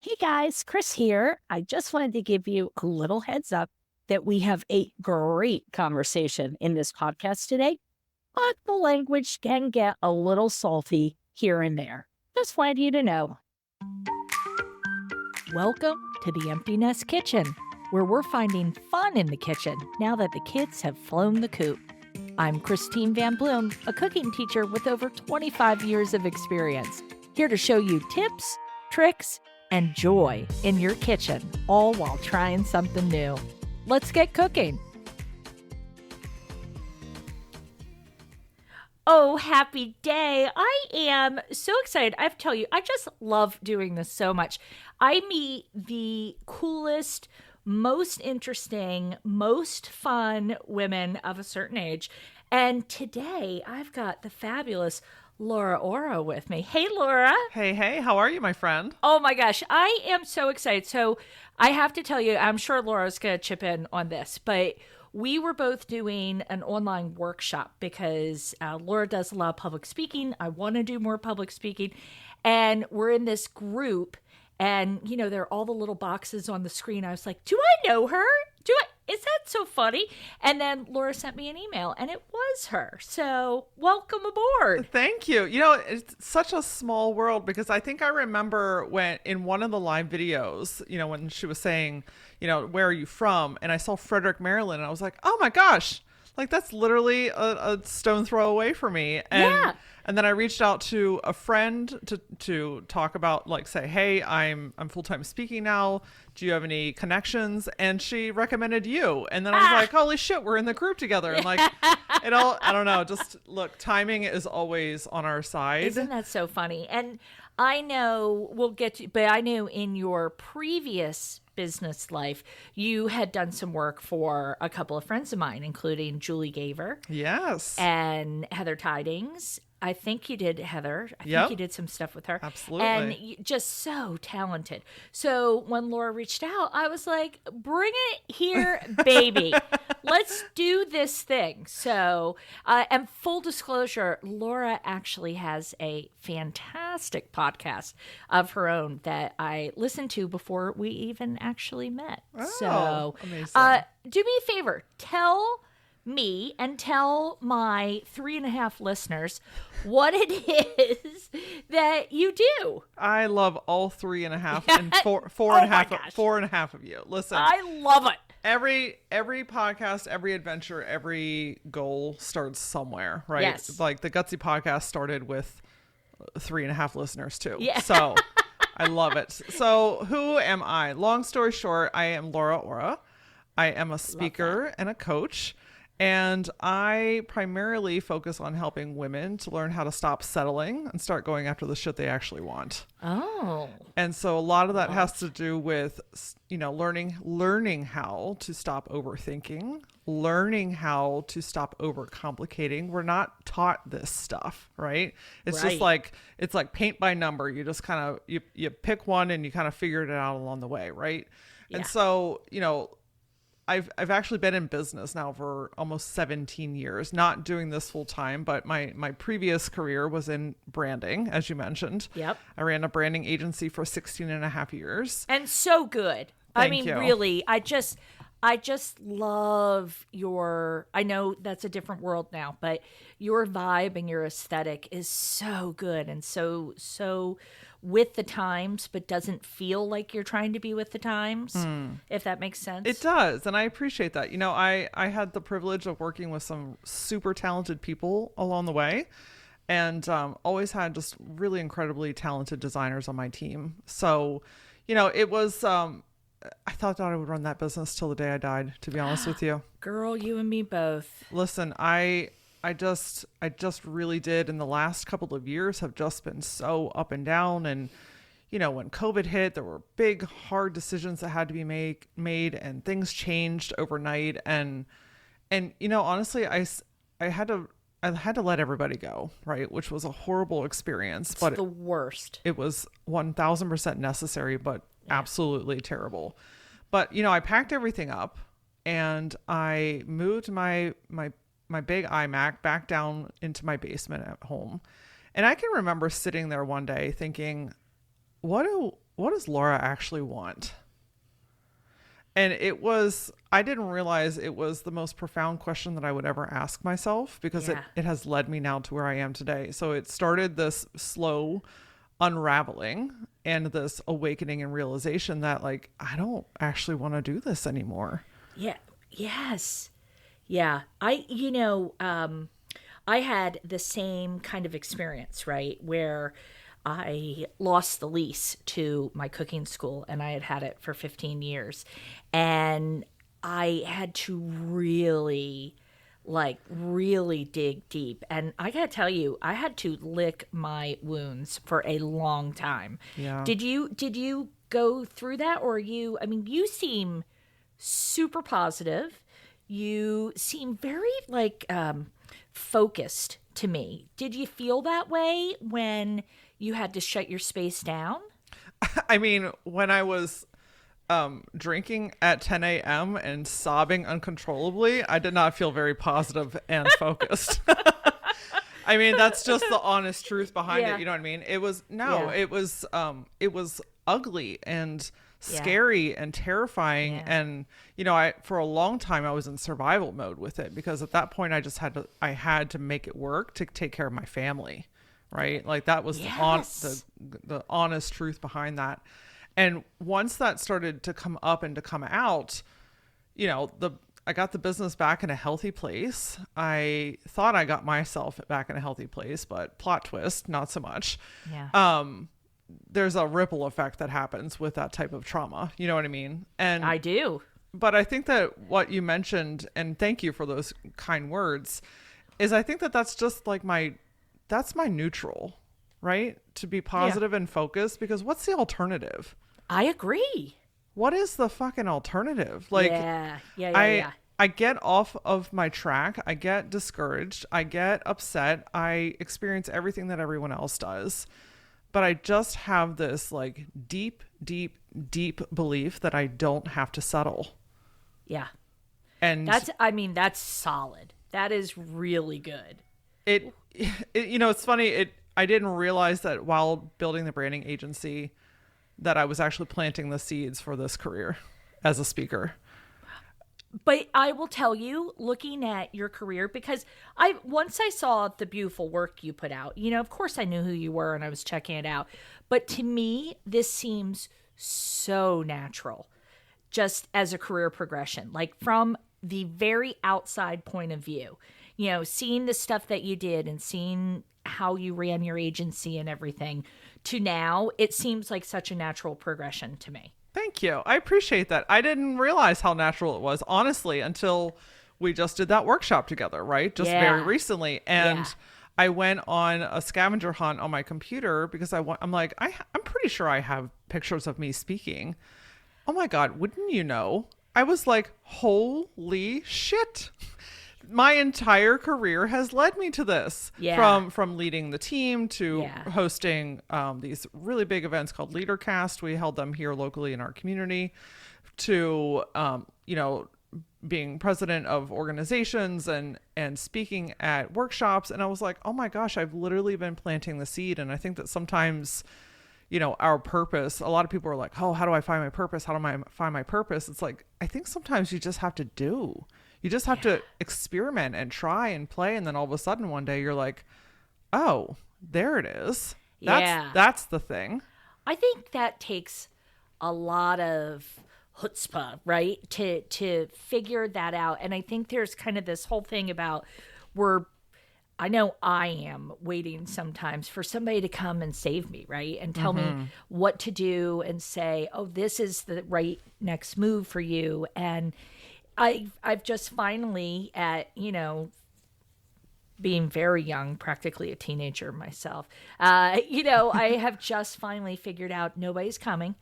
Hey guys, Chris here. I just wanted to give you a little heads up that we have a great conversation in this podcast today, but the language can get a little salty here and there. Just wanted you to know. Welcome to the Empty Nest Kitchen, where we're finding fun in the kitchen now that the kids have flown the coop. I'm Christine Van Bloom, a cooking teacher with over 25 years of experience, here to show you tips, tricks, and joy in your kitchen, all while trying something new. Let's get cooking. Oh, happy day. I am so excited. I have to tell you, I just love doing this so much. I meet the coolest, most interesting, most fun women of a certain age. And today I've got the fabulous LauraAura with me. Hey, Laura. Hey, how are you, my friend? Oh my gosh, I am so excited. So I have to tell you, I'm sure Laura's going to chip in on this, but we were both doing an online workshop because Laura does a lot of public speaking. I want to do more public speaking. And we're in this group and, you know, there are all the little boxes on the screen. I was like, do I know her? Is that so funny? And then Laura sent me an email and it was her. So welcome aboard. Thank you. You know, it's such a small world because I think I remember when in one of the live videos, you know, when she was saying, you know, where are you from? And I saw Frederick, Maryland, and I was like, oh my gosh, like that's literally a stone throw away for me. And then I reached out to a friend to talk about, like, say, hey, I'm full-time speaking now. Do you have any connections? And she recommended you. And then I was like, holy shit, we're in the group together. And like, I don't know, just look, timing is always on our side. Isn't that so funny? And I know we'll get to, but I knew in your previous business life, you had done some work for a couple of friends of mine, including Julie Gaver. Yes. And Heather Tidings. I think you did, Heather. I think you did some stuff with her. Absolutely. And just so talented. So when Laura reached out, I was like, bring it here, baby. Let's do this thing. So, and full disclosure, Laura actually has a fantastic podcast of her own that I listened to before we even actually met. Oh, so, amazing. Do me a favor. Tell me and tell my 3.5 listeners what it is that you do. I love all 3.5 and four and a half of you. Listen, I love it. Every podcast, every adventure, every goal starts somewhere, right? Yes. Like the Gutsy podcast started with 3.5 listeners too. Yeah. So I love it. So who am I? Long story short, I am LauraAura. I am a speaker and a coach. And I primarily focus on helping women to learn how to stop settling and start going after the shit they actually want. Oh. And so a lot of that has to do with, you know, learning how to stop overthinking, learning how to stop overcomplicating. We're not taught this stuff, right? It's just like, it's like paint by number. You just kind of, you pick one and you kind of figured it out along the way, right? Yeah. And so, you know, I've actually been in business now for almost 17 years, not doing this full time, but my previous career was in branding, as you mentioned. Yep. I ran a branding agency for 16 and a half years. And so good. Thank you. Really, I just love your, I know that's a different world now, but your vibe and your aesthetic is so good and so with the times, but doesn't feel like you're trying to be with the times, if that makes sense. It does. And I appreciate that. You know, I had the privilege of working with some super talented people along the way and always had just really incredibly talented designers on my team. So, you know, it was, I thought I would run that business till the day I died, to be honest with you. Girl, you and me both. Listen, I just really did. And the last couple of years have just been so up and down. And, you know, when COVID hit, there were big, hard decisions that had to be made and things changed overnight. And, you know, honestly, I had to let everybody go, right? Which was a horrible experience, but the worst. It was 1000% necessary, but absolutely terrible. But, you know, I packed everything up and I moved my big iMac back down into my basement at home. And I can remember sitting there one day thinking, what do what does Laura actually want? And I didn't realize it was the most profound question that I would ever ask myself, because it has led me now to where I am today. So it started this slow unraveling and this awakening and realization that, like, I don't actually want to do this anymore. Yeah. Yes. Yeah. I had the same kind of experience, right? Where I lost the lease to my cooking school, and I had it for 15 years. And I had to really dig deep. And I got to tell you, I had to lick my wounds for a long time. Yeah. Did you go through that? Or you seem super positive. You seem very focused to me. Did you feel that way when you had to shut your space down? I mean, when I was drinking at 10 a.m. and sobbing uncontrollably, I did not feel very positive and focused. I mean, that's just the honest truth behind it. You know what I mean? It was ugly and scary and terrifying. Yeah. And, for a long time I was in survival mode with it, because at that point I had to make it work to take care of my family. Right. Like, that was the honest truth behind that. And once that started to come up and to come out, I got the business back in a healthy place. I thought I got myself back in a healthy place, but plot twist, not so much. Yeah. There's a ripple effect that happens with that type of trauma. You know what I mean? And I do. But I think that what you mentioned, and thank you for those kind words, is I think that that's just like that's my neutral, right? To be positive and focused, because what's the alternative? I agree. What is the fucking alternative? Like, I get off of my track. I get discouraged. I get upset. I experience everything that everyone else does. But I just have this like deep, deep, deep belief that I don't have to settle. Yeah. And that's solid. That is really good. It's funny. I didn't realize that while building the branding agency that I was actually planting the seeds for this career as a speaker. But I will tell you, looking at your career, because once I saw the beautiful work you put out, of course I knew who you were and I was checking it out. But to me, this seems so natural, just as a career progression, like from the very outside point of view, seeing the stuff that you did and seeing how you ran your agency and everything to now, it seems like such a natural progression to me. Thank you. I appreciate that. I didn't realize how natural it was, honestly, until we just did that workshop together, right? Just very recently. And I went on a scavenger hunt on my computer because I'm like, I'm pretty sure I have pictures of me speaking. Oh my God, wouldn't you know? I was like, holy shit. My entire career has led me to this. From leading the team to hosting these really big events called LeaderCast. We held them here locally in our community, to being president of organizations and speaking at workshops. And I was like, oh my gosh, I've literally been planting the seed. And I think that sometimes, our purpose, a lot of people are like, oh, how do I find my purpose? How do I find my purpose? It's like, I think sometimes you just have to do. You just have to experiment and try and play. And then all of a sudden one day you're like, oh, there it is. That's the thing. I think that takes a lot of chutzpah, right? To figure that out. And I think there's kind of this whole thing about I know I am waiting sometimes for somebody to come and save me, right? And tell me what to do and say, oh, this is the right next move for you. And I've just finally, at being very young, practically a teenager myself, I have just finally figured out nobody's coming.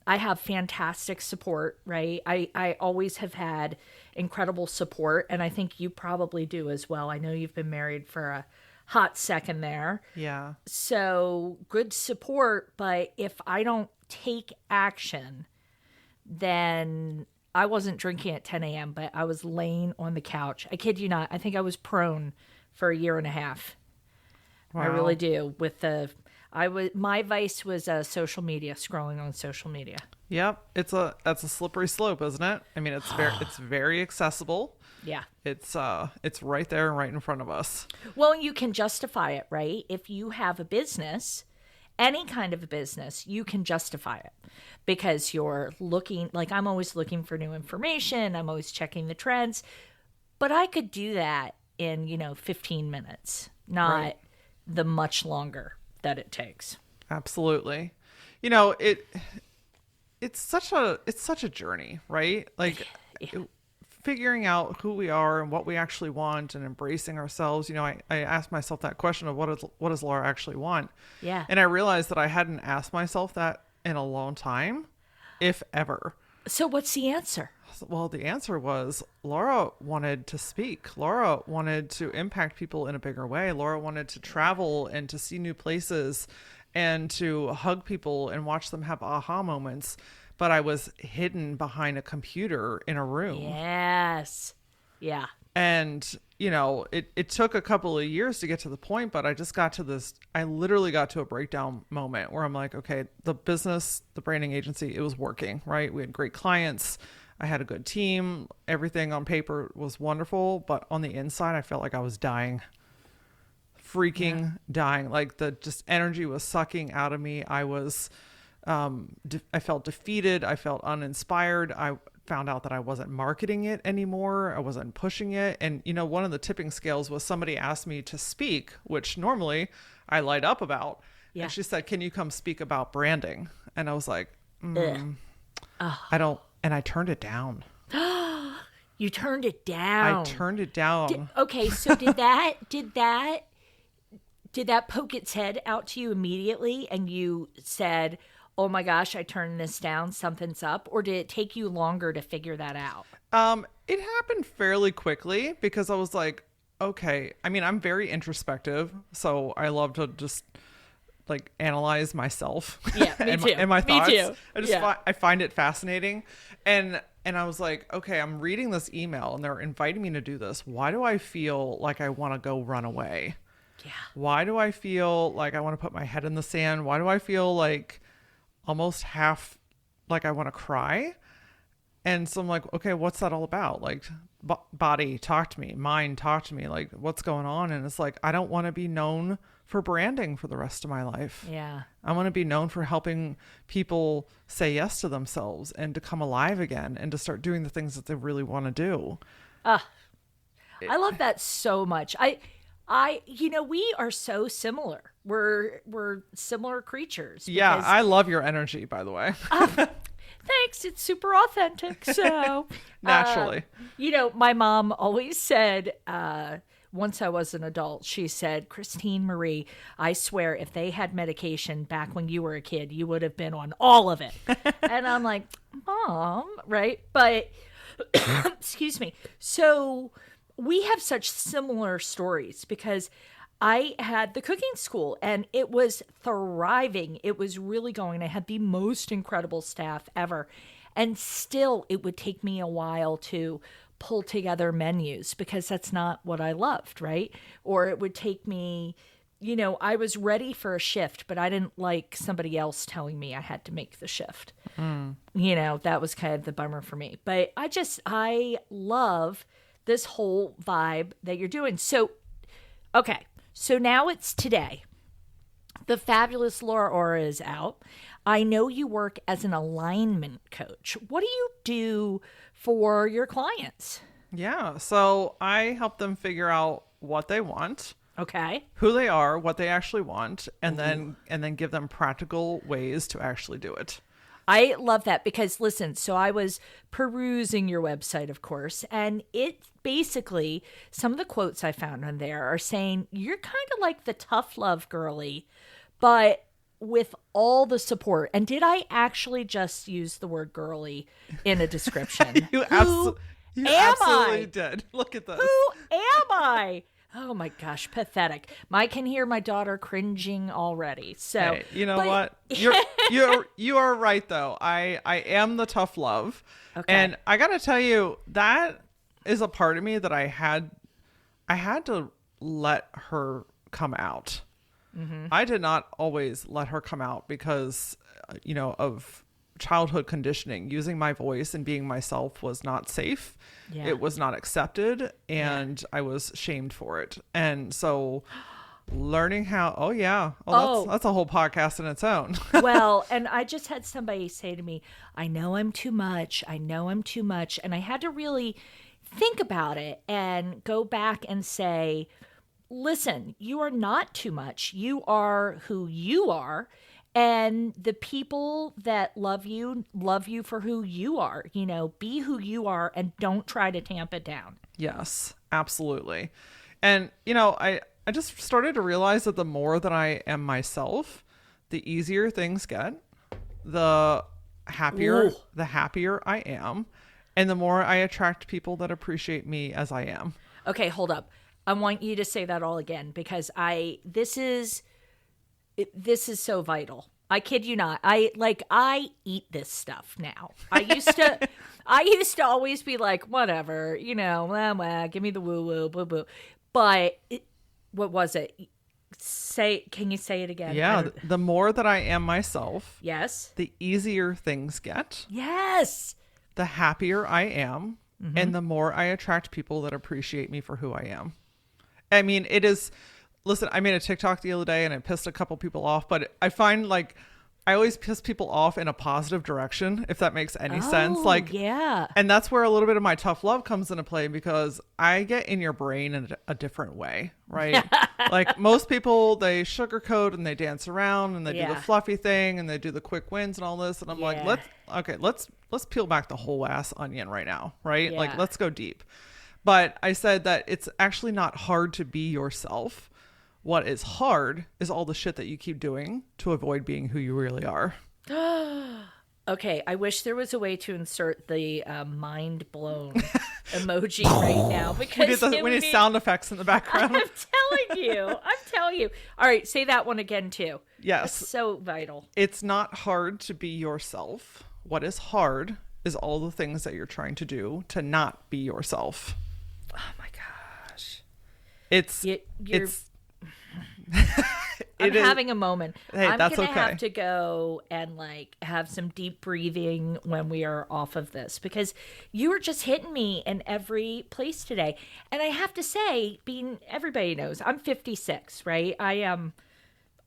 I have fantastic support, right? I always have had incredible support, and I think you probably do as well. I know you've been married for a hot second there. Yeah. So good support, but if I don't take action, then I wasn't drinking at 10 a.m., but I was laying on the couch. I kid you not. I think I was prone for a year and a half. Wow. I really do. My vice was social media, scrolling on social media. Yep. That's a slippery slope, isn't it? I mean, it's very accessible. Yeah. It's right there, right in front of us. Well, you can justify it, right? If you have a business, any kind of a business, you can justify it because you're looking, like I'm always looking for new information. I'm always checking the trends, but I could do that in, 15 minutes, not Right. the much longer that it takes. Absolutely. It's such a journey, right? Like figuring out who we are and what we actually want and embracing ourselves. I asked myself that question of what does Laura actually want? Yeah. And I realized that I hadn't asked myself that in a long time, if ever. So what's the answer? Well, the answer was Laura wanted to speak. Laura wanted to impact people in a bigger way. Laura wanted to travel and to see new places and to hug people and watch them have aha moments. But I was hidden behind a computer in a room. Yes. Yeah. And, it took a couple of years to get to the point, but I literally got to a breakdown moment where I'm like, okay, the branding agency, it was working, right? We had great clients. I had a good team. Everything on paper was wonderful, but on the inside, I felt like I was dying, dying. Like the just energy was sucking out of me. I was, I felt defeated. I felt uninspired. I found out that I wasn't marketing it anymore. I wasn't pushing it. And, one of the tipping scales was somebody asked me to speak, which normally I light up about. Yeah. And she said, can you come speak about branding? And I was like, I don't. And I turned it down. You turned it down. I turned it down. Okay, so did that poke its head out to you immediately and you said, oh my gosh, I turned this down, something's up? Or did it take you longer to figure that out? It happened fairly quickly because I was like, okay, I mean, I'm very introspective, so I love to just like analyze myself. Yeah, me too. And my thoughts. Me too. I find it fascinating. And I was like, okay, I'm reading this email and they're inviting me to do this. Why do I feel like I want to go run away? Yeah. Why do I feel like I want to put my head in the sand? Why do I feel like almost half like I want to cry? And so I'm like, okay, what's that all about? Like body, talk to me. Mind, talk to me. Like what's going on? And it's like, I don't want to be known for branding for the rest of my life. Yeah. I want to be known for helping people say yes to themselves and to come alive again and to start doing the things that they really want to do. I love that so much. We are so similar. We're similar creatures. Yeah. I love your energy, by the way. Thanks. It's super authentic. So naturally, my mom always said, once I was an adult, she said, Christine Marie, I swear if they had medication back when you were a kid, you would have been on all of it. And I'm like, Mom, right? But excuse me. So we have such similar stories because I had the cooking school and it was thriving. It was really going. I had the most incredible staff ever. And still, it would take me a while to pull together menus because that's not what I loved, right? Or it would take me, I was ready for a shift, but I didn't like somebody else telling me I had to make the shift. That was kind of the bummer for me. But I love this whole vibe that you're doing. So, okay. So now it's today. The fabulous LauraAura is out. I know you work as an alignment coach. What do you do for your clients? Yeah. So I help them figure out what they want. Okay. Who they are, what they actually want, and then give them practical ways to actually do it. I love that because listen, so I was perusing your website, of course, and it basically, some of the quotes I found on there are saying you're kind of like the tough love girly, but with all the support. And did I actually just use the word girly in a description? You absolutely did. Look at this. Who am I? Oh my gosh, pathetic. I can hear my daughter cringing already. So hey, what? You are right though. I am the tough love. Okay. And I got to tell you, that is a part of me that I had to let her come out. I did not always let her come out because, of childhood conditioning. Using my voice and being myself was not safe. Yeah. It was not accepted, and I was shamed for it. And so learning how, that's a whole podcast in its own. Well, and I just had somebody say to me, I know I'm too much. And I had to really think about it and go back and say, listen, you are not too much. You are who you are. And the people that love you for who you are. Be who you are and don't try to tamp it down. Yes, absolutely. And, I just started to realize that the more that I am myself, the easier things get, the happier I am, and the more I attract people that appreciate me as I am. Okay, hold up. I want you to say that all again because this is so vital. I kid you not. I eat this stuff now. I used to always be like, whatever, give me the woo woo, boo boo. But what was it? Can you say it again? Yeah, the more that I am myself, yes, the easier things get. Yes. The happier I am, and the more I attract people that appreciate me for who I am. I mean, it is, listen, I made a TikTok the other day and it pissed a couple people off, but I find I always piss people off in a positive direction, if that makes any sense. Yeah. And that's where a little bit of my tough love comes into play because I get in your brain in a different way, right? Most people, they sugarcoat and they dance around and they do the fluffy thing and they do the quick wins and all this. And I'm like, let's peel back the whole ass onion right now, right? Yeah. Let's go deep. But I said that it's actually not hard to be yourself. What is hard is all the shit that you keep doing to avoid being who you really are. Okay, I wish there was a way to insert the mind blown emoji right now because we need sound effects in the background. I'm telling you. All right, say that one again too. Yes. That's so vital. It's not hard to be yourself. What is hard is all the things that you're trying to do to not be yourself. Oh my gosh. I'm having a moment. Hey, I'm that's gonna okay. have to go and have some deep breathing when we are off of this because you were just hitting me in every place today. And I have to say, everybody knows I'm 56, right? I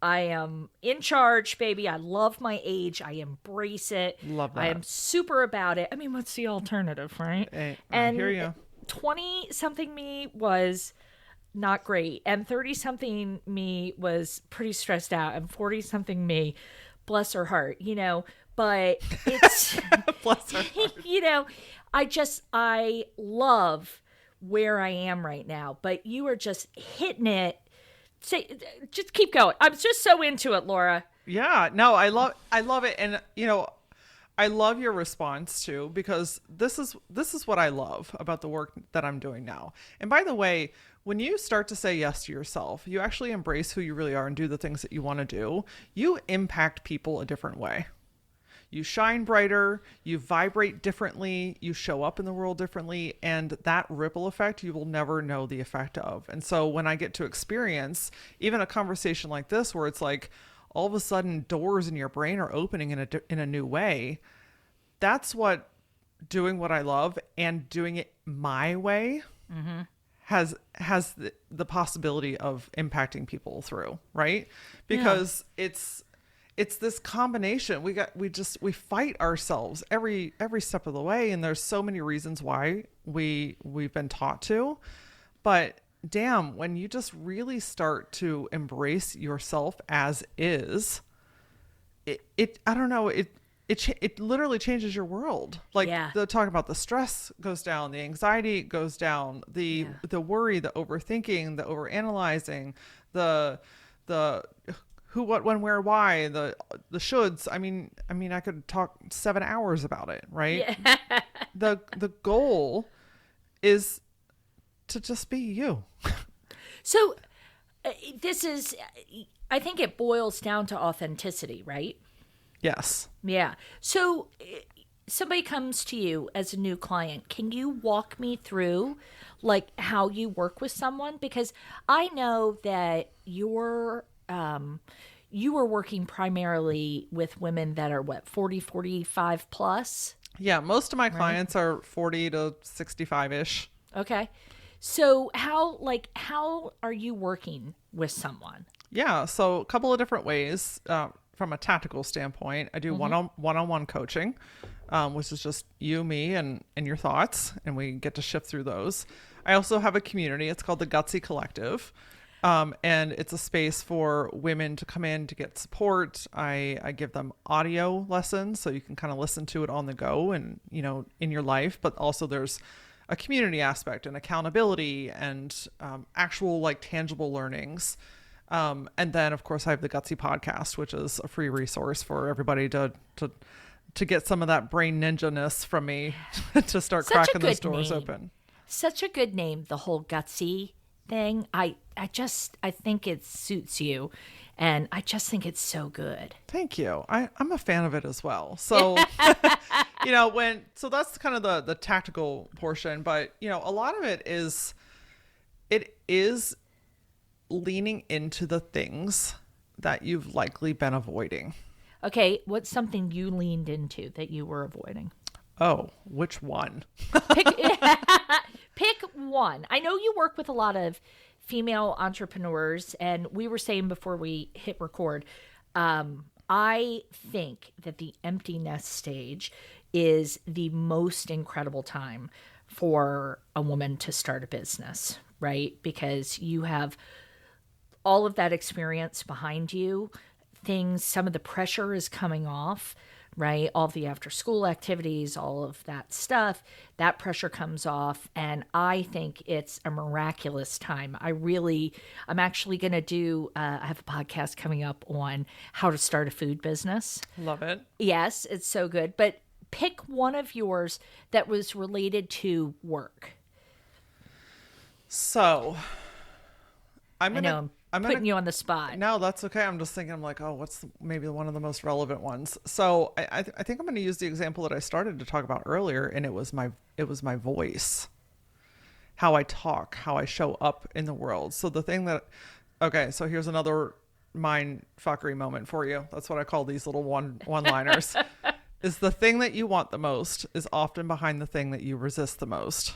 am in charge, baby. I love my age. I embrace it. Love that. I am super about it. I mean, what's the alternative, right? Hey, and I hear you. 20-something me was not great. And 30-something me was pretty stressed out. And 40-something me, bless her heart, but it's, bless her heart. I love where I am right now, but you are just hitting it. Just keep going. I'm just so into it, Laura. Yeah, no, I love it. And, I love your response too, because this is what I love about the work that I'm doing now. And by the way, when you start to say yes to yourself, you actually embrace who you really are and do the things that you want to do, you impact people a different way. You shine brighter, you vibrate differently, you show up in the world differently, and that ripple effect you will never know the effect of. And so when I get to experience even a conversation like this, where it's like all of a sudden doors in your brain are opening in a new way, that's what doing what I love and doing it my way has the possibility of impacting people through, right? Because it's this combination. We fight ourselves every step of the way, and there's so many reasons why we've been taught to. But damn, when you just really start to embrace yourself as is, it I don't know, it literally changes your world. The talk about the stress goes down, the anxiety goes down, the worry, the overthinking, the overanalyzing, the who, what, when, where, why, the shoulds. I mean, I could talk 7 hours about it, right? Yeah. The goal is to just be you. So this is, I think it boils down to authenticity, right? Yes. Yeah. So somebody comes to you as a new client. Can you walk me through how you work with someone? Because I know that your you were working primarily with women that are what, 40, 45 plus? Yeah, most of my clients are 40 to 65-ish. Okay. So how are you working with someone? Yeah, so a couple of different ways. From a tactical standpoint, I do one-on-one coaching, which is just you, me, and your thoughts, and we get to shift through those. I also have a community. It's called the Gutsy Collective, and it's a space for women to come in to get support. I give them audio lessons, so you can kind of listen to it on the go and, in your life, but also there's a community aspect and accountability and actual tangible learnings. And then, of course, I have the Gutsy podcast, which is a free resource for everybody to get some of that brain ninja-ness from me to start cracking those doors open. Such a good name, the whole Gutsy thing. I think it suits you, and I just think it's so good. Thank you. I'm a fan of it as well. So, so that's kind of the tactical portion, but a lot of it is leaning into the things that you've likely been avoiding. Okay, what's something you leaned into that you were avoiding? Oh, which one? Pick one. I know you work with a lot of female entrepreneurs, and we were saying before we hit record, I think that the empty nest stage is the most incredible time for a woman to start a business, right? Because you have all of that experience behind you. Some of the pressure is coming off, right? All of the after school activities, all of that stuff, that pressure comes off. And I think it's a miraculous time. I'm actually going to do, I have a podcast coming up on how to start a food business. Love it. Yes, it's so good. But pick one of yours that was related to work. So I'm putting you on the spot. No, that's okay. I'm just thinking, what's maybe one of the most relevant ones? So I think I'm going to use the example that I started to talk about earlier, and it was my voice, how I talk, how I show up in the world. So so here's another mind fuckery moment for you. That's what I call these little one-liners. Is the thing that you want the most is often behind the thing that you resist the most.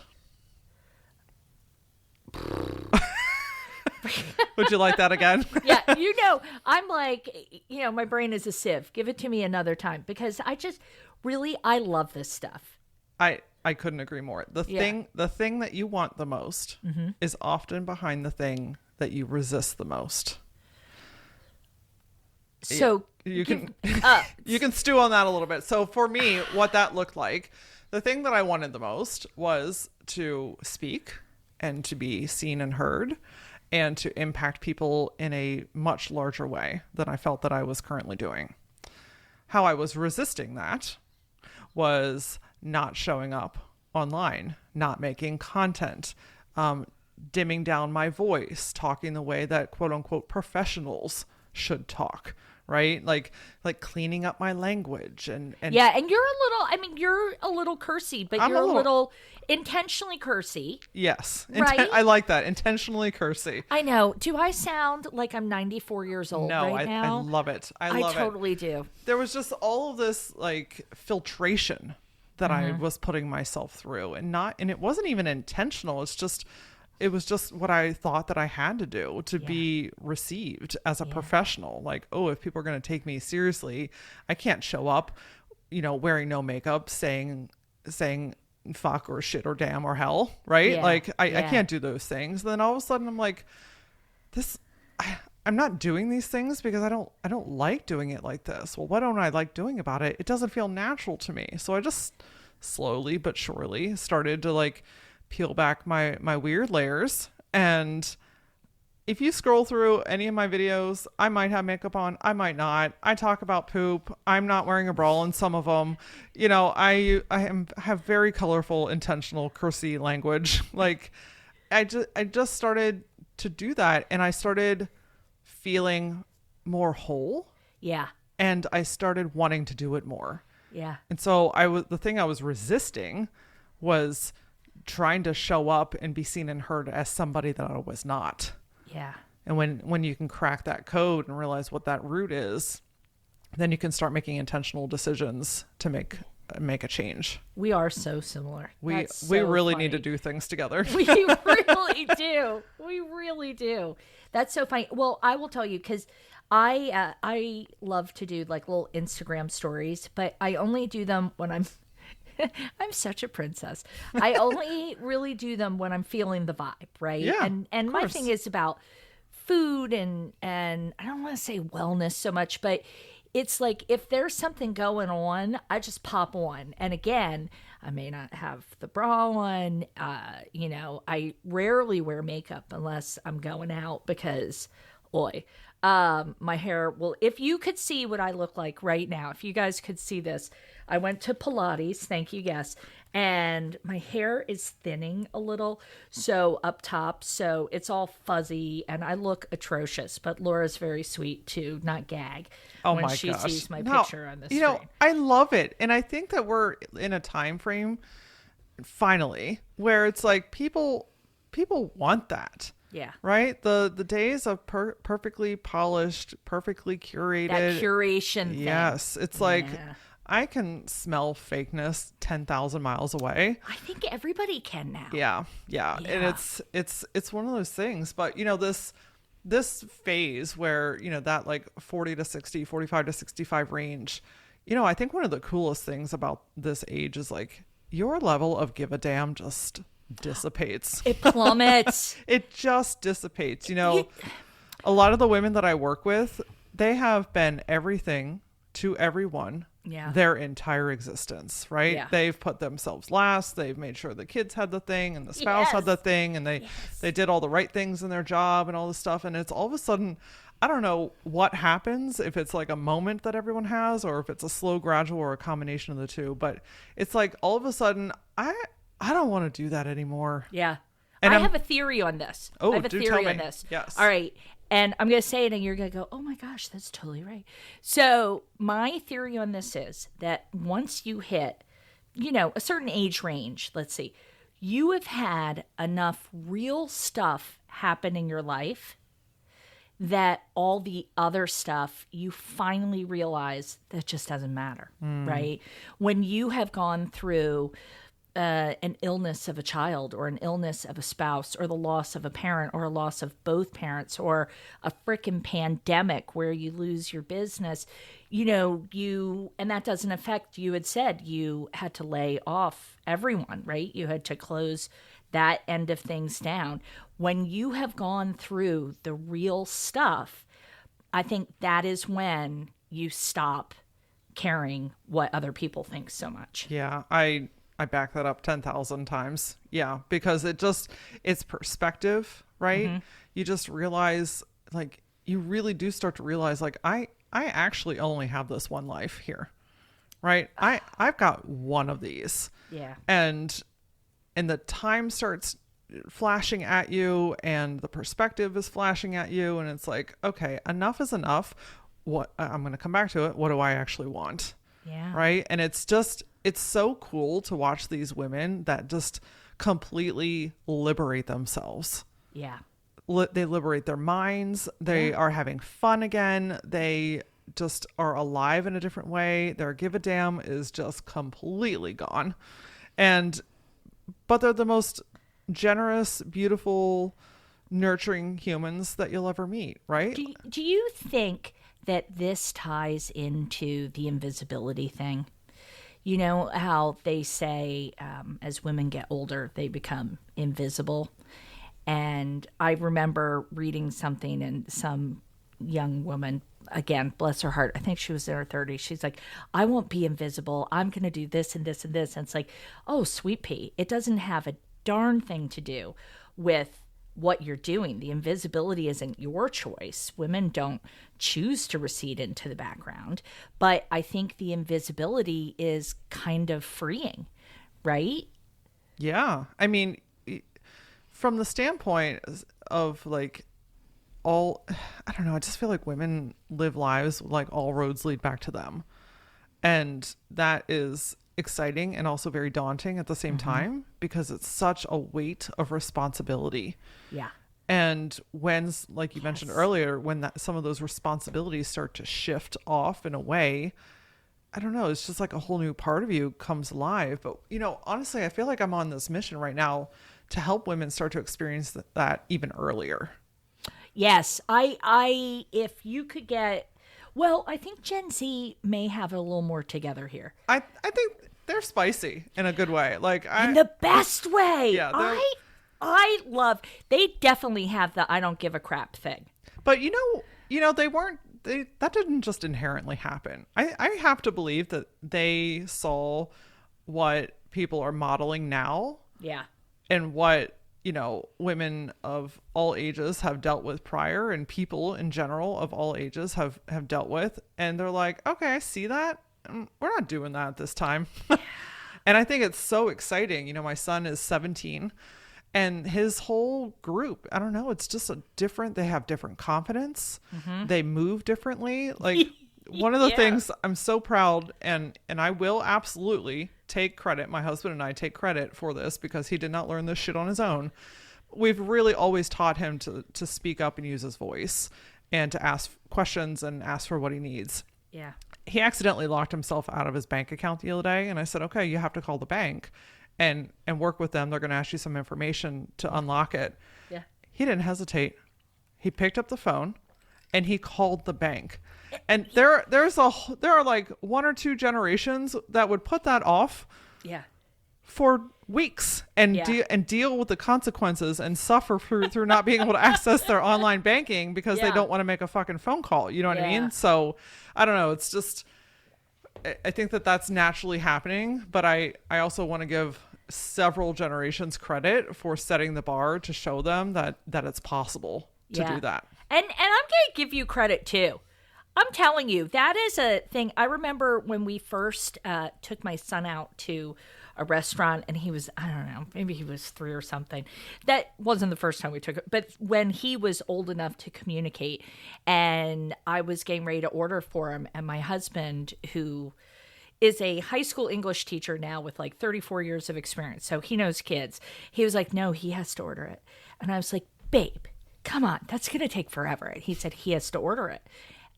Would you like that again? Yeah, I'm my brain is a sieve. Give it to me another time, because I love this stuff. I couldn't agree more. The thing that you want the most is often behind the thing that you resist the most. So you can stew on that a little bit. So for me, what that looked like, the thing that I wanted the most was to speak and to be seen and heard, and to impact people in a much larger way than I felt that I was currently doing. How I was resisting that was not showing up online, not making content, dimming down my voice, talking the way that quote unquote professionals should talk, right? Like cleaning up my language and yeah, and you're a little cursy, but you're a little intentionally cursy. Yes. Right? I like that. Intentionally cursy. I know. Do I sound like I'm 94 years old now? I love it. I totally do. There was just all of this filtration that I was putting myself through, and it wasn't even intentional. It was just what I thought that I had to do to be received as a professional. If people are going to take me seriously, I can't show up, wearing no makeup, saying fuck or shit or damn or hell, right? Yeah. I can't do those things. Then all of a sudden I'm like, I'm not doing these things because I don't like doing it like this. Well, what don't I like doing about it? It doesn't feel natural to me. So I just slowly but surely started to peel back my weird layers. And if you scroll through any of my videos, I might have makeup on, I might not. I talk about poop. I'm not wearing a bra in some of them. I have very colorful, intentional, cursy language. I just started to do that, and I started feeling more whole. Yeah. And I started wanting to do it more. Yeah. And so the thing I was resisting was trying to show up and be seen and heard as somebody that I was not. Yeah. And when you can crack that code and realize what that root is, then you can start making intentional decisions to make a change. We are so similar. We That's we so really funny. need to do things together. We really do. We really do. That's so funny. Well, I will tell you, because I love to do like little Instagram stories, but I only do them when I'm I'm such a princess. I only really do them when I'm feeling the vibe, right? Yeah, And of my course. thing is about food and I don't want to say wellness so much, but it's like if there's something going on, I just pop on. And again, I may not have the bra on. I rarely wear makeup unless I'm going out because, oi, my hair will. If you could see what I look like right now, if you guys could see this, I went to Pilates. Thank you, yes. And my hair is thinning a little, so up top, so it's all fuzzy, and I look atrocious. But Laura's very sweet to not gag Oh when my she gosh. sees my No, picture on the screen. I love it. And I think that we're in a time frame finally where it's like people want that. Yeah, Right? The days of perfectly polished, perfectly curated. that curation thing. Yes. It's like Yeah. I can smell fakeness 10,000 miles away. I think everybody can now. Yeah. And Yeah. it's one of those things, but this phase where, that like 40 to 60, 45 to 65 range, I think one of the coolest things about this age is like your level of give a damn just dissipates. It plummets. It just dissipates. A lot of the women that I work with, they have been everything to everyone Yeah. their entire existence, right? Yeah. They've put themselves last. They've made sure the kids had the thing and the spouse had the thing, and they did all the right things in their job and all this stuff. And it's all of a sudden, I don't know what happens, if it's like a moment that everyone has or if it's a slow, gradual, or a combination of the two. But it's like all of a sudden, I don't want to do that anymore. Yeah. And I I'm- have a theory on this. Oh, I have a do theory tell on me. this. Yes. All right. And I'm going to say it and you're going to go, oh my gosh, that's totally right. So my theory on this is that once you hit, a certain age range, let's see, you have had enough real stuff happen in your life that all the other stuff you finally realize that just doesn't matter, right? When you have gone through an illness of a child or an illness of a spouse or the loss of a parent or a loss of both parents or a frickin' pandemic where you lose your business, and that doesn't affect, you had said you had to lay off everyone, right? You had to close that end of things down. When you have gone through the real stuff, I think that is when you stop caring what other people think so much. Yeah, I back that up 10,000 times. Yeah, because it's perspective, right? Mm-hmm. You just realize, like, you really do start to realize, like, I actually only have this one life here, right? I've got one of these. Yeah. And the time starts flashing at you and the perspective is flashing at you. And it's like, okay, enough is enough. What I'm going to come back to it. What do I actually want? Yeah. Right. And it's so cool to watch these women that just completely liberate themselves. Yeah. They liberate their minds. They are having fun again. They just are alive in a different way. Their give a damn is just completely gone. But they're the most generous, beautiful, nurturing humans that you'll ever meet. Right. Do you think that this ties into the invisibility thing? You know how they say as women get older, they become invisible. And I remember reading something and some young woman, again, bless her heart, I think she was in her 30s. She's like, I won't be invisible. I'm going to do this and this and this. And it's like, oh, sweet pea. It doesn't have a darn thing to do with what you're doing. The invisibility isn't your choice. Women don't choose to recede into the background. But I think the invisibility is kind of freeing, right? Yeah. I mean, from the standpoint of like I don't know, I just feel like women live lives like all roads lead back to them. And that is exciting and also very daunting at the same time because it's such a weight of responsibility. Yeah. And when, like you mentioned earlier, when some of those responsibilities start to shift off in a way, I don't know, it's just like a whole new part of you comes alive. But, honestly, I feel like I'm on this mission right now to help women start to experience that even earlier. Yes. If you could get, well, I think Gen Z may have a little more together here. I think they're spicy in a good way. Like in the best way. Yeah. I love, they definitely have the I don't give a crap thing. But that didn't just inherently happen. I have to believe that they saw what people are modeling now. Yeah. And what, women of all ages have dealt with prior, and people in general of all ages have dealt with. And they're like, okay, I see that. We're not doing that this time. And I think it's so exciting. My son is 17. And his whole group, I don't know, it's just they have different confidence. Mm-hmm. They move differently. Like one of the things I'm so proud, and I will absolutely take credit. My husband and I take credit for this because he did not learn this shit on his own. We've really always taught him to speak up and use his voice and to ask questions and ask for what he needs. Yeah. He accidentally locked himself out of his bank account the other day. And I said, okay, you have to call the bank and work with them. They're going to ask you some information to unlock it. Yeah. He didn't hesitate. He picked up the phone and he called the bank. And there are like one or two generations that would put that off. Yeah. For weeks and deal with the consequences and suffer through not being able to access their online banking because they don't want to make a fucking phone call. You know what I mean? So I don't know. It's just, I think that's naturally happening, but I also want to give several generations credit for setting the bar to show them that it's possible to do that. And I'm going to give you credit too. I'm telling you, that is a thing. I remember when we first took my son out to a restaurant and he was, I don't know, maybe he was 3 or something. That wasn't the first time we took it, but when he was old enough to communicate, and I was getting ready to order for him, and my husband, who is a high school English teacher now with like 34 years of experience, so he knows kids, he was like, no, he has to order it. And I was like, babe, come on, that's going to take forever. And he said he has to order it.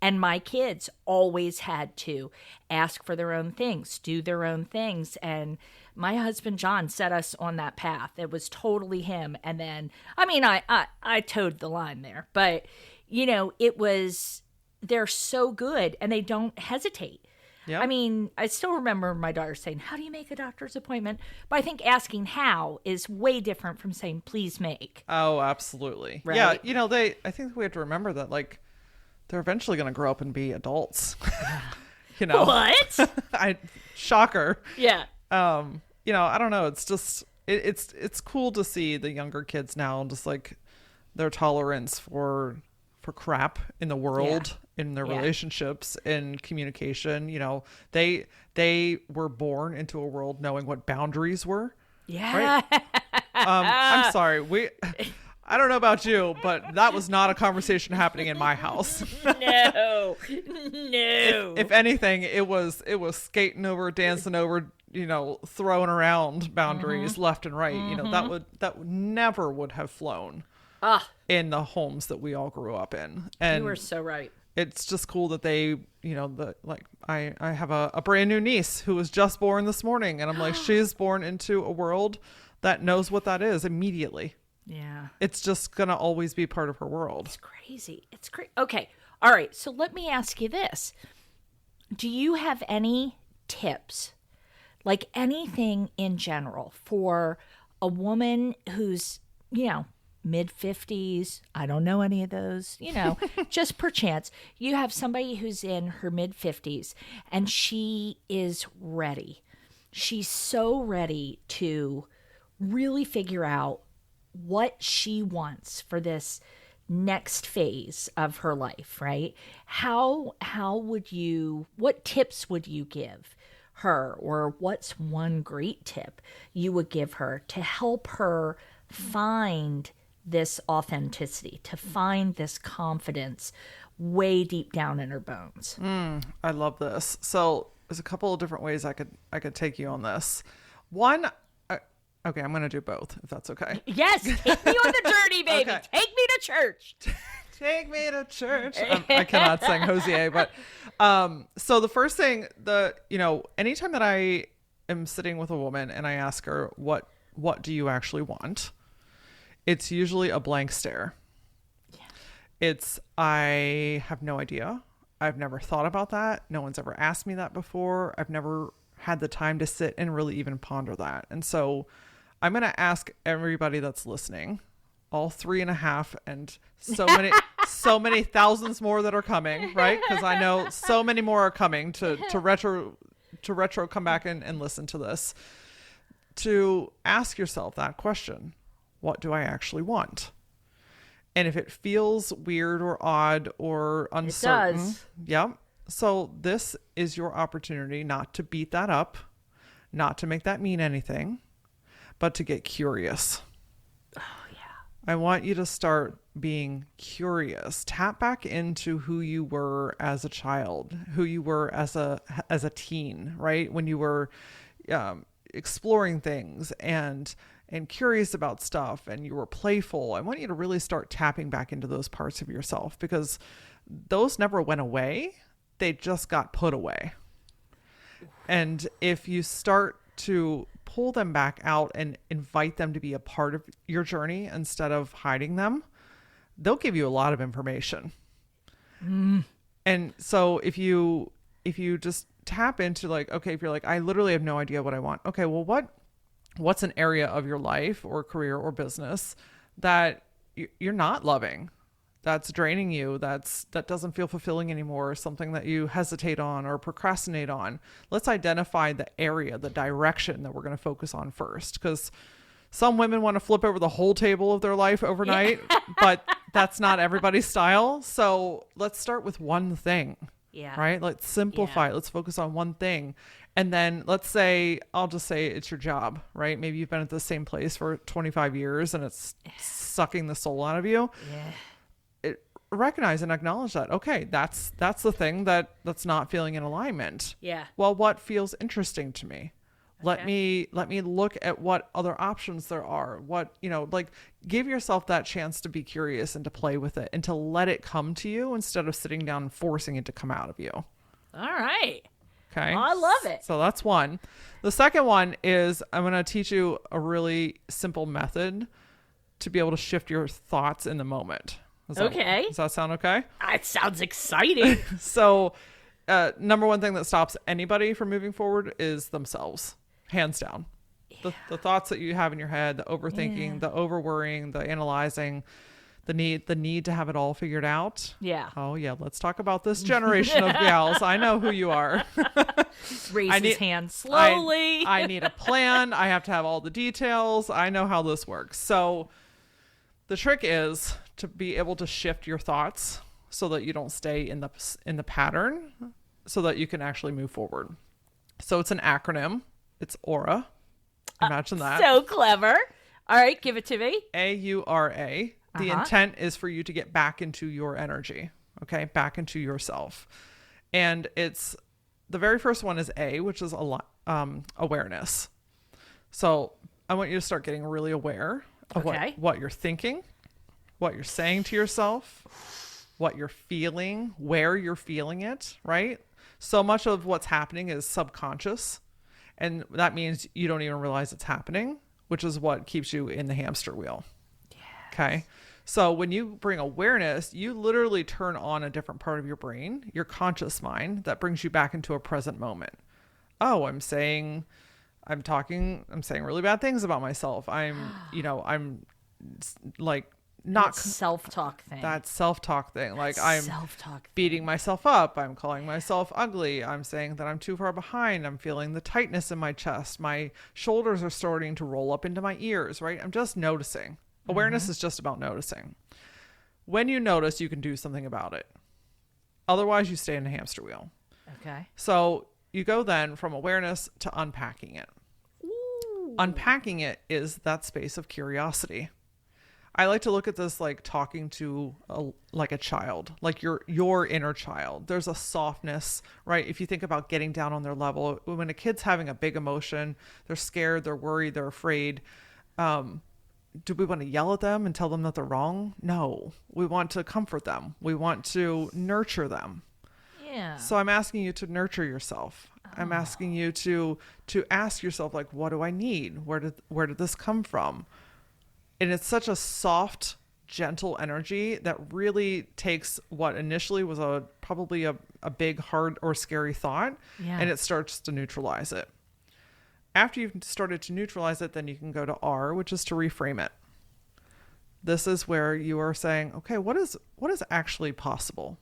And my kids always had to ask for their own things, do their own things. And my husband, John, set us on that path. It was totally him. And then, I mean, I towed the line there. But, they're so good and they don't hesitate. Yep. I mean, I still remember my daughter saying, how do you make a doctor's appointment? But I think asking how is way different from saying, please make. Oh, absolutely. Right? Yeah. I think we have to remember that, like, they're eventually going to grow up and be adults. What? Shocker. Yeah. I don't know. It's just, it's cool to see the younger kids now, just like their tolerance for crap in the world, in their relationships, in communication. They were born into a world knowing what boundaries were. Yeah. Right? I'm sorry. I don't know about you, but that was not a conversation happening in my house. No. If anything, it was skating over, dancing over, throwing around boundaries left and right. That never would have flown in the homes that we all grew up in. And you were so right. It's just cool that they, I have a brand new niece who was just born this morning, and I'm like, she's born into a world that knows what that is immediately. Yeah. It's just going to always be part of her world. It's crazy. It's great. Okay. All right. So let me ask you this. Do you have any tips, like anything in general, for a woman who's, mid-50s? I don't know any of those, just perchance. You have somebody who's in her mid-50s and she is ready. She's so ready to really figure out what she wants for this next phase of her life, right? What tips would you give her, or what's one great tip you would give her to help her find this authenticity, to find this confidence way deep down in her bones? I love this. So there's a couple of different ways I could take you on this. One, Okay, I'm going to do both, if that's okay. Yes, take me on the journey, baby. Okay. Take me to church. Take me to church. I cannot sing Hosier, but so the first thing, anytime that I am sitting with a woman and I ask her, what do you actually want? It's usually a blank stare. Yeah. It's, I have no idea. I've never thought about that. No one's ever asked me that before. I've never had the time to sit and really even ponder that. And so I'm going to ask everybody that's listening, all 3.5 and so many thousands more that are coming, right? Because I know so many more are coming to retro come back and listen to this, to ask yourself that question. What do I actually want? And if it feels weird or odd or uncertain, it does. Yeah. So this is your opportunity not to beat that up, not to make that mean anything, but to get curious. Oh, yeah. I want you to start being curious. Tap back into who you were as a child, who you were as a teen, right? When you were exploring things and curious about stuff and you were playful. I want you to really start tapping back into those parts of yourself, because those never went away. They just got put away. And if you start to pull them back out and invite them to be a part of your journey instead of hiding them, they'll give you a lot of information. And so if you just tap into like, okay, if you're like, I literally have no idea what I want. Okay, well, what's an area of your life or career or business that you're not loving, that's draining you, that doesn't feel fulfilling anymore, or something that you hesitate on or procrastinate on? Let's identify the area, the direction that we're going to focus on first, because some women want to flip over the whole table of their life overnight, but that's not everybody's style. So let's start with one thing. Yeah. Right? Let's simplify it. Let's focus on one thing. And then I'll just say it's your job, right? Maybe you've been at the same place for 25 years and it's sucking the soul out of you. Yeah. Recognize and acknowledge that. Okay, that's the thing that's not feeling in alignment. Yeah. Well, what feels interesting to me? Okay. Let me look at what other options there are. Give yourself that chance to be curious and to play with it and to let it come to you instead of sitting down and forcing it to come out of you. All right. Okay. Oh, I love it. So that's one. The second one is I'm going to teach you a really simple method to be able to shift your thoughts in the moment. Does that sound okay? It sounds exciting. So, number one thing that stops anybody from moving forward is themselves, hands down. Yeah. The thoughts that you have in your head, the overthinking, the over worrying, the analyzing, the need to have it all figured out. Yeah. Oh yeah. Let's talk about this generation of gals. I know who you are. Raise his hand slowly. I need a plan. I have to have all the details. I know how this works. So the trick is to be able to shift your thoughts so that you don't stay in the pattern, so that you can actually move forward. So it's an acronym. It's Aura. Imagine that. So clever. All right, give it to me. AURA. The intent is for you to get back into your energy, okay? Back into yourself. And it's the very first one is A, which is awareness. So I want you to start getting really aware of what you're thinking, what you're saying to yourself, what you're feeling, where you're feeling it, right? So much of what's happening is subconscious, and that means you don't even realize it's happening, which is what keeps you in the hamster wheel. Yes. Okay. So when you bring awareness, you literally turn on a different part of your brain, your conscious mind, that brings you back into a present moment. Oh, I'm saying really bad things about myself. I'm like not that self-talk thing. That self-talk thing. Like I'm beating myself up. I'm calling myself ugly. I'm saying that I'm too far behind. I'm feeling the tightness in my chest. My shoulders are starting to roll up into my ears, right? I'm just noticing. Awareness is just about noticing. When you notice, you can do something about it. Otherwise, you stay in a hamster wheel. Okay. So you go then from awareness to unpacking it. Ooh. Unpacking it is that space of curiosity. I like to look at this like talking to like a child, like your inner child. There's a softness, right? If you think about getting down on their level, when a kid's having a big emotion, they're scared, they're worried, they're afraid. Do we want to yell at them and tell them that they're wrong? No, we want to comfort them. We want to nurture them. Yeah. So I'm asking you to nurture yourself. I'm asking you to ask yourself, like, what do I need? Where did this come from? And it's such a soft, gentle energy that really takes what initially was probably a big, hard, or scary thought, and it starts to neutralize it. After you've started to neutralize it, then you can go to R, which is to reframe it. This is where you are saying, okay, what is actually possible?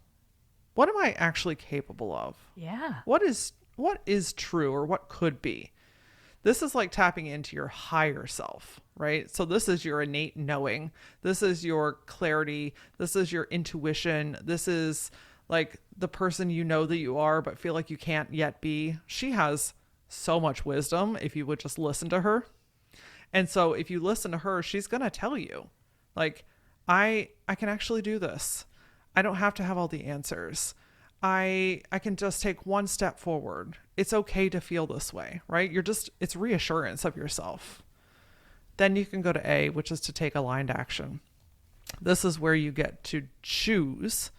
What am I actually capable of? Yeah. What is true, or what could be? This is like tapping into your higher self, right? So this is your innate knowing. This is your clarity. This is your intuition. This is like the person you know that you are, but feel like you can't yet be. She has so much wisdom if you would just listen to her. And so if you listen to her, she's going to tell you, like, I can actually do this. I don't have to have all the answers. I can just take one step forward. It's okay to feel this way, right? It's reassurance of yourself. Then you can go to A, which is to take aligned action. This is where you get to choose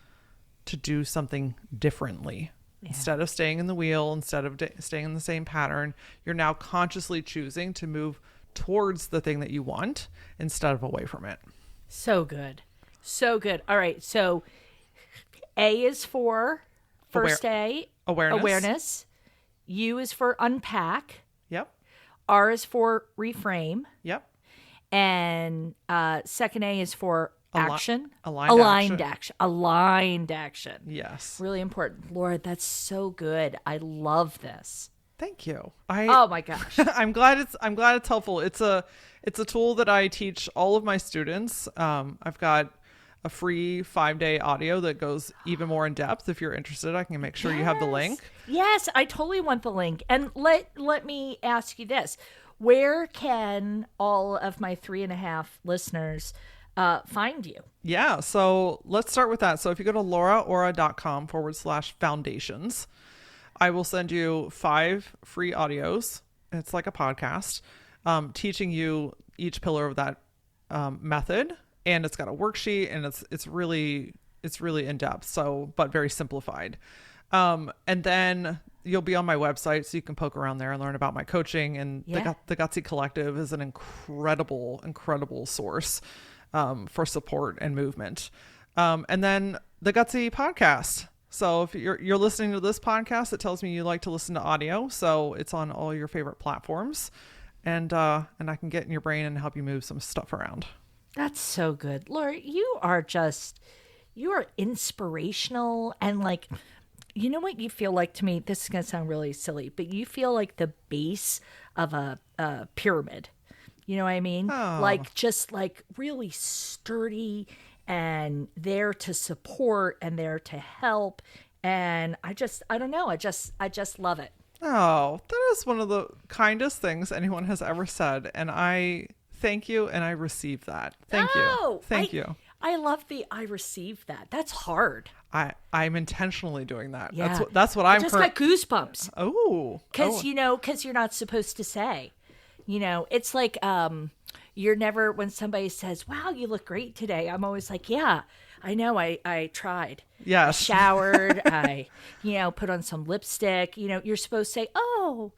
to do something differently. Yeah. Instead of staying in the wheel, instead of staying in the same pattern, you're now consciously choosing to move towards the thing that you want instead of away from it. So good. So good. All right. So A is for first A, awareness. U is for unpack. Yep. R is for reframe. Yep. And second A is for action. Aligned action. Aligned action. Yes. Really important. Laura, that's so good. I love this. Thank you. Oh my gosh. I'm glad it's helpful. It's a tool that I teach all of my students. I've got a free 5-day audio that goes even more in depth. If you're interested, I can make sure you have the link. Yes, I totally want the link. And let me ask you this. Where can all of my 3.5 listeners find you? Yeah, so let's start with that. So if you go to LauraAura.com/foundations, I will send you 5 free audios. It's like a podcast, teaching you each pillar of that method. And it's got a worksheet, and it's really in depth. So, but very simplified. And then you'll be on my website, so you can poke around there and learn about my coaching. And the Gutsy Collective is an incredible source for support and movement. And then the Gutsy podcast. So if you're listening to this podcast, it tells me you like to listen to audio. So it's on all your favorite platforms, and I can get in your brain and help you move some stuff around. That's so good. Laura, you are inspirational, and like, you know what you feel like to me? This is going to sound really silly, but you feel like the base of a pyramid. You know what I mean? Oh. Like, just like really sturdy and there to support and there to help. And I don't know. I just love it. Oh, that is one of the kindest things anyone has ever said. And I thank you, and I receive that. Thank you. I love I receive that. That's hard. I'm intentionally doing that. Yeah. That's what I'm. I just got goosebumps. Oh, because you're not supposed to say. It's like you're never, when somebody says, "Wow, you look great today." I'm always like, "Yeah, I know. I tried. Yes. I showered. I put on some lipstick. You're supposed to say, "Oh,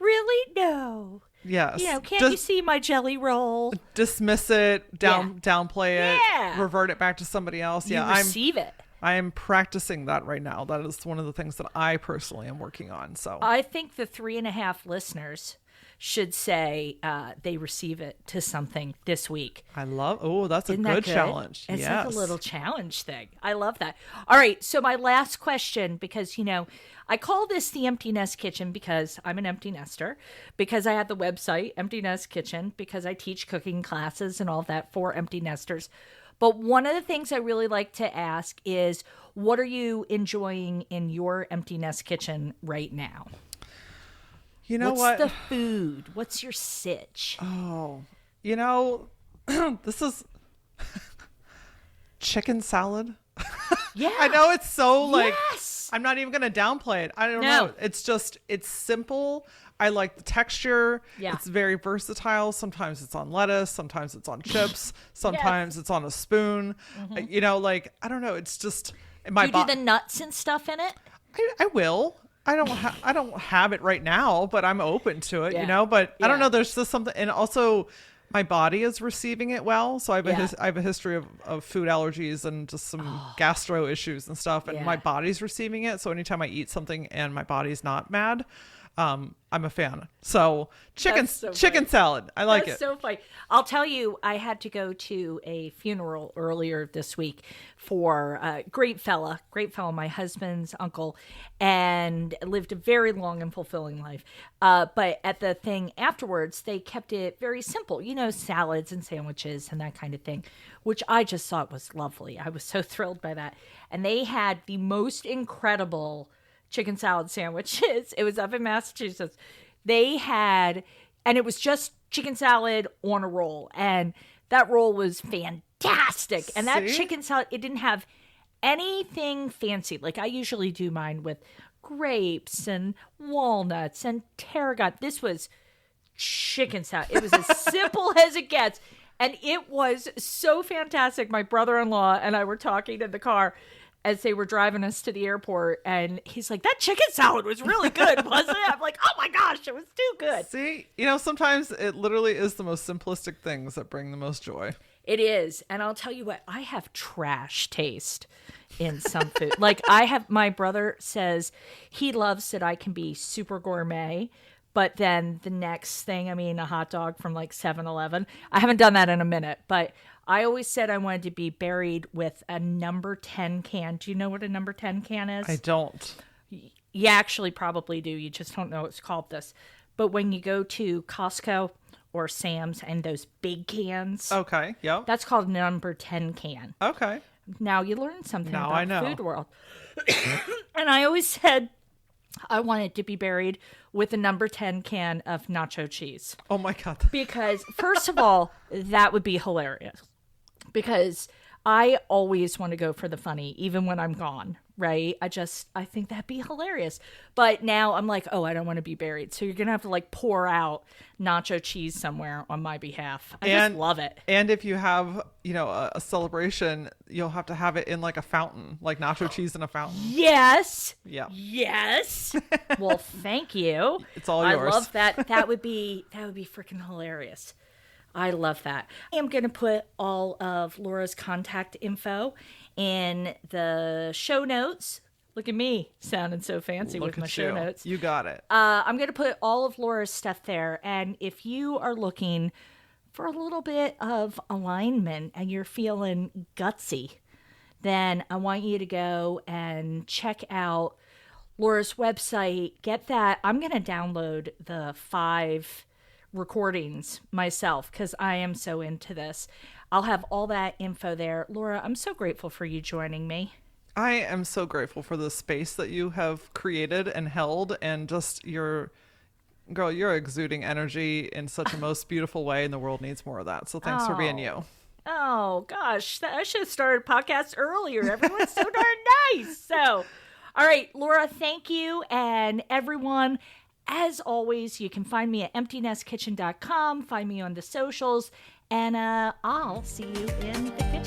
really? No." Yes. Can't you see my jelly roll? Dismiss it, downplay it, revert it back to somebody else. You receive it. I am practicing that right now. That is one of the things that I personally am working on. So I think the 3.5 listeners should say they receive it to something this week. That's a good challenge. It's like a little challenge thing. I love that. All right. So my last question, because, I call this the Empty Nest Kitchen because I'm an empty nester, because I have the website Empty Nest Kitchen, because I teach cooking classes and all of that for empty nesters. But one of the things I really like to ask is, what are you enjoying in your Empty Nest Kitchen right now? What's the food? What's your sitch? Oh, this is Chicken salad. Yeah. I know it's so like, Yes. I'm not even going to downplay it. I don't No. know. It's just, it's simple. I like the texture. Yeah. It's very versatile. Sometimes it's on lettuce. Sometimes it's on chips. Sometimes it's on a spoon. You know, like, I don't know. It's just my Do you do the nuts and stuff in it? I will. I don't have it right now, but I'm open to it, Yeah. you know, but I don't Yeah. know. There's just something. And also my body is receiving it well. So I have Yeah. I have a history of food allergies and just some gastro issues and stuff. And Yeah. my body's receiving it. So anytime I eat something and my body's not mad, I'm a fan. So chicken salad. I like That's it. so funny. I'll tell you, I had to go to a funeral earlier this week for a great fella, my husband's uncle, and lived a very long and fulfilling life. But at the thing afterwards, they kept it very simple, you know, salads and sandwiches and that kind of thing, which I just thought was lovely. I was so thrilled by that. And they had the most incredible chicken salad sandwiches. It was up in Massachusetts. They had, and it was just chicken salad on a roll. And that roll was fantastic. And that See? chicken salad, it didn't have anything fancy. Like I usually do mine with grapes and walnuts and tarragon. This was chicken salad. It was as simple as it gets. And it was so fantastic. My brother-in-law and I were talking in the car as they were driving us to the airport, and he's like, that chicken salad was really good, wasn't it? I'm like, oh my gosh, it was too good. See, you know, sometimes it literally is the most simplistic things that bring the most joy. It is. And I'll tell you what, I have trash taste in some food. My brother says he loves that I can be super gourmet, but then the next thing, I mean, a hot dog from like 7-Eleven. I haven't done that in a minute, but I always said I wanted to be buried with a number 10 can. Do you know what a number 10 can is? I don't. You actually probably do. You just don't know it's called this. But when you go to Costco or Sam's and those big cans, Okay. Yep. that's called a number 10 can. Okay. Now you learn something Now about I know. the food world. And I always said I wanted to be buried with a number 10 can of nacho cheese. Oh my God. Because, first of all, that would be hilarious. Because I always want to go for the funny, even when I'm gone, right? I think that'd be hilarious. But now I'm like, oh, I don't want to be buried. So you're going to have to like pour out nacho cheese somewhere on my behalf. I just love it. And if you have, you know, a celebration, you'll have to have it in like a fountain, like nacho cheese in a fountain. Yes. Yeah. Yes. Well, thank you. It's all yours. I love that. That would be freaking hilarious. I love that. I am going to put all of Laura's contact info in the show notes. Look at me sounding so fancy with my show notes. You got it. I'm going to put all of Laura's stuff there. And if you are looking for a little bit of alignment and you're feeling gutsy, then I want you to go and check out Laura's website. Get that. I'm going to download the 5 recordings myself because I am so into this. I'll have all that info there. Laura, I'm so grateful for you joining me. I am so grateful for the space that you have created and held, and just you're exuding energy in such a most beautiful way, and the world needs more of that. So thanks for being you. Oh gosh, I should have started a podcast earlier. Everyone's so darn nice. So, all right, Laura, thank you. And everyone, as always, you can find me at emptynestkitchen.com, find me on the socials, and I'll see you in the kitchen.